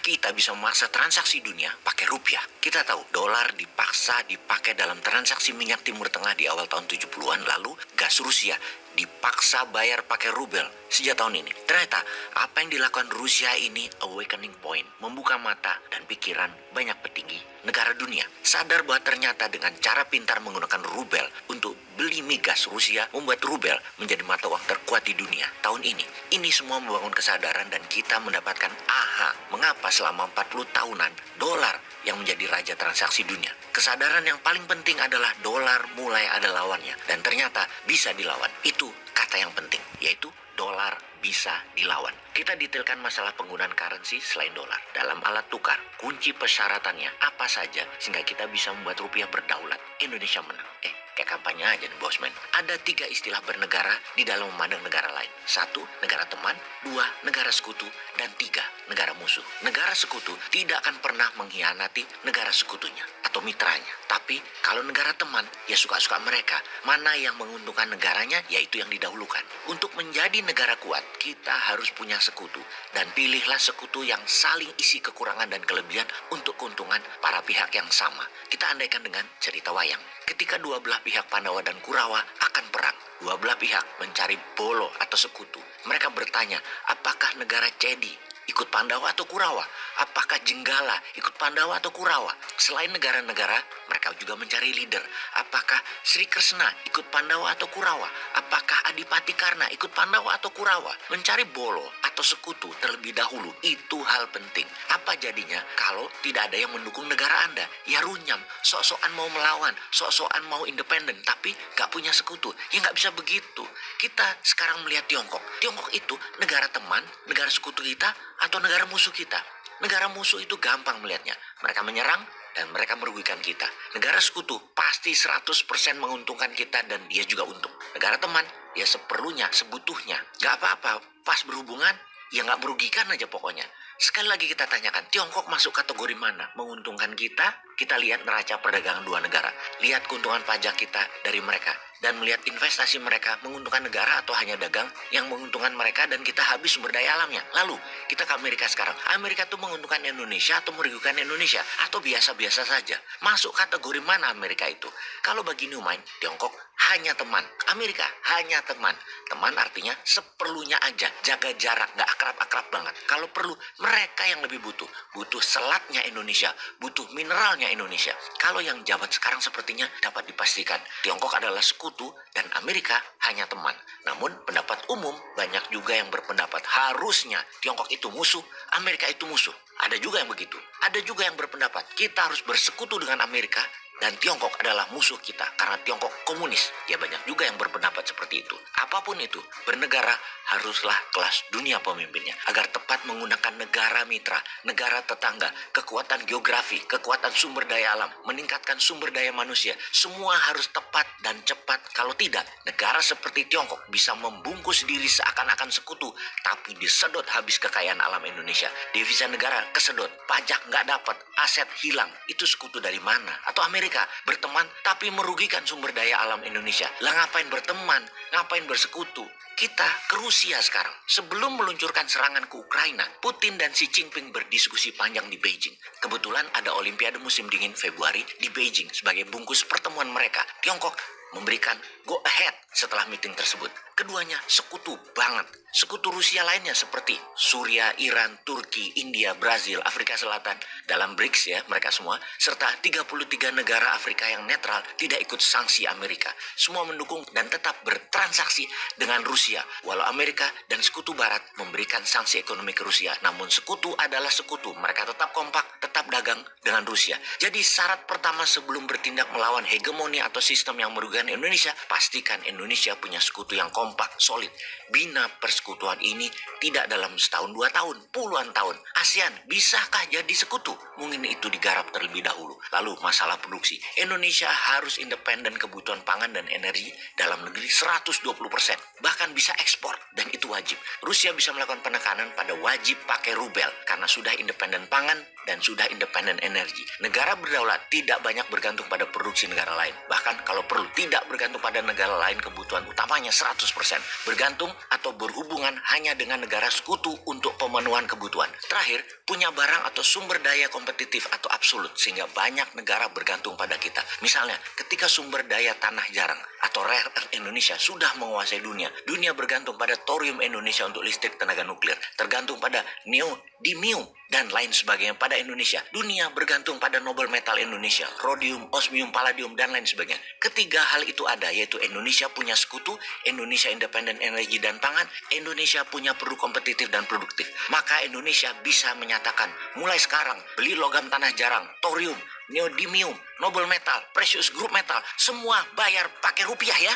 kita bisa memaksa transaksi dunia pakai rupiah. Kita tahu dolar dipaksa dipakai dalam transaksi minyak Timur Tengah di awal tahun 70-an, lalu gas Rusia dipaksa bayar pakai rubel sejak tahun ini. Ternyata apa yang dilakukan Rusia ini awakening point, membuka mata dan pikiran banyak petinggi negara dunia. Sadar bahwa ternyata dengan cara pintar menggunakan rubel untuk beli migas Rusia, membuat rubel menjadi mata uang terkuat di dunia tahun ini. Ini semua membangun kesadaran dan kita mendapatkan mengapa selama 40 tahunan dolar yang menjadi raja transaksi dunia. Kesadaran yang paling penting adalah dolar mulai ada lawannya dan ternyata bisa dilawan. Itu kata yang penting, yaitu dolar bisa dilawan. Kita detailkan masalah penggunaan currency selain dolar. Dalam alat tukar, kunci persyaratannya apa saja sehingga kita bisa membuat rupiah berdaulat. Indonesia menang. Kayak kampanye aja nih bosman. Ada 3 istilah bernegara di dalam memandang negara lain. 1, negara teman. 2, negara sekutu. Dan 3, negara musuh. Negara sekutu tidak akan pernah mengkhianati negara sekutunya atau mitranya. Tapi kalau negara teman, ya suka-suka mereka. Mana yang menguntungkan negaranya, yaitu yang didahulukan. Untuk menjadi negara kuat, kita harus punya sekutu. Dan pilihlah sekutu yang saling isi kekurangan dan kelebihan untuk keuntungan para pihak yang sama. Kita andaikan dengan cerita wayang. Ketika dua belah pihak Pandawa dan Kurawa akan perang, dua belah pihak mencari bolo atau sekutu. Mereka bertanya, apakah negara Cedi ikut Pandawa atau Kurawa? Apakah Jenggala ikut Pandawa atau Kurawa? Selain negara-negara, mereka juga mencari leader. Apakah Sri Kresna ikut Pandawa atau Kurawa? Apakah Adipati Karna ikut Pandawa atau Kurawa? Mencari bolo atau sekutu terlebih dahulu, itu hal penting. Apa jadinya kalau tidak ada yang mendukung negara Anda? Ya runyam, sok-sokan mau melawan, sok-sokan mau independen, tapi gak punya sekutu. Ya gak bisa begitu. Kita sekarang melihat Tiongkok. Tiongkok itu negara teman, negara sekutu kita, atau negara musuh kita. Negara musuh itu gampang melihatnya. Mereka menyerang dan mereka merugikan kita. Negara sekutu pasti 100% menguntungkan kita dan dia juga untung. Negara teman, ya seperlunya, sebutuhnya. Gak apa-apa, pas berhubungan, ya gak merugikan aja pokoknya. Sekali lagi kita tanyakan, Tiongkok masuk kategori mana? Menguntungkan kita? Kita lihat neraca perdagangan dua negara. Lihat keuntungan pajak kita dari mereka. Dan melihat investasi mereka menguntungkan negara atau hanya dagang yang menguntungkan mereka dan kita habis sumber daya alamnya. Lalu kita ke Amerika sekarang. Amerika itu menguntungkan Indonesia atau merugikan Indonesia? Atau biasa-biasa saja? Masuk kategori mana Amerika itu? Kalau bagi Newmind, Tiongkok hanya teman. Amerika hanya teman. Teman artinya seperlunya aja. Jaga jarak, gak akrab-akrab banget. Kalau perlu, mereka yang lebih butuh. Butuh selatnya Indonesia. Butuh mineralnya Indonesia. Kalau yang jabat sekarang sepertinya dapat dipastikan. Tiongkok adalah sekutu dan Amerika hanya teman. Namun pendapat umum banyak juga yang berpendapat harusnya Tiongkok itu musuh, Amerika itu musuh. Ada juga yang begitu. Ada juga yang berpendapat kita harus bersekutu dengan Amerika dan Tiongkok adalah musuh kita karena Tiongkok komunis. Ya banyak juga yang berpendapat seperti itu. Apapun itu, bernegara haruslah kelas dunia pemimpinnya agar tepat menggunakan negara mitra, negara tetangga, kekuatan geografi, kekuatan sumber daya alam, meningkatkan sumber daya manusia. Semua harus tepat dan cepat. Kalau tidak, negara seperti Tiongkok bisa membungkus diri seakan-akan sekutu, tapi disedot habis kekayaan alam Indonesia. Devisa negara kesedot, pajak nggak dapat, aset hilang. Itu sekutu dari mana? Atau Amerika berteman tapi merugikan sumber daya alam Indonesia. Lah ngapain berteman? Ngapain bersekutu? Kita ke Rusia sekarang. Sebelum meluncurkan serangan ke Ukraina, Putin dan Xi Jinping berdiskusi panjang di Beijing. Kebetulan ada Olimpiade musim dingin Februari di Beijing sebagai bungkus pertemuan mereka. Tiongkok memberikan go ahead setelah meeting tersebut. Keduanya sekutu banget. Sekutu Rusia lainnya seperti Suria, Iran, Turki, India, Brazil, Afrika Selatan dalam BRICS ya mereka semua, serta 33 negara Afrika yang netral tidak ikut sanksi Amerika. Semua mendukung dan tetap bertransaksi dengan Rusia. Walau Amerika dan sekutu barat memberikan sanksi ekonomi ke Rusia, namun sekutu adalah sekutu. Mereka tetap kompak, tetap dagang dengan Rusia. Jadi syarat pertama sebelum bertindak melawan hegemoni atau sistem yang merugikan Indonesia, pastikan Indonesia punya sekutu yang kompak, solid. Bina persekutuan ini tidak dalam setahun, 2 tahun, puluhan tahun. ASEAN bisakah jadi sekutu? Mungkin itu digarap terlebih dahulu. Lalu masalah produksi. Indonesia harus independen kebutuhan pangan dan energi dalam negeri 120%. Bahkan bisa ekspor dan itu wajib. Rusia bisa melakukan penekanan pada wajib pakai rubel karena sudah independen pangan dan sudah independen energi. Negara berdaulat tidak banyak bergantung pada produksi negara lain. Bahkan kalau perlu tidak bergantung pada negara lain, kebutuhan utamanya 100%. Bergantung atau berhubungan hanya dengan negara sekutu untuk pemenuhan kebutuhan. Terakhir, punya barang atau sumber daya kompetitif atau absolut sehingga banyak negara bergantung pada kita. Misalnya, ketika sumber daya tanah jarang atau rare earth Indonesia sudah menguasai dunia. Dunia bergantung pada thorium Indonesia untuk listrik tenaga nuklir, tergantung pada neodymium dan lain sebagainya pada Indonesia. Dunia bergantung pada noble metal Indonesia, rhodium, osmium, palladium dan lain sebagainya. Ketiga hal itu ada, yaitu Indonesia punya sekutu, Indonesia independen energi dan pangan, Indonesia punya produk kompetitif dan produktif. Maka Indonesia bisa menyatakan mulai sekarang beli logam tanah jarang, thorium, neodymium, noble metal, precious group metal, semua bayar pakai rupiah ya.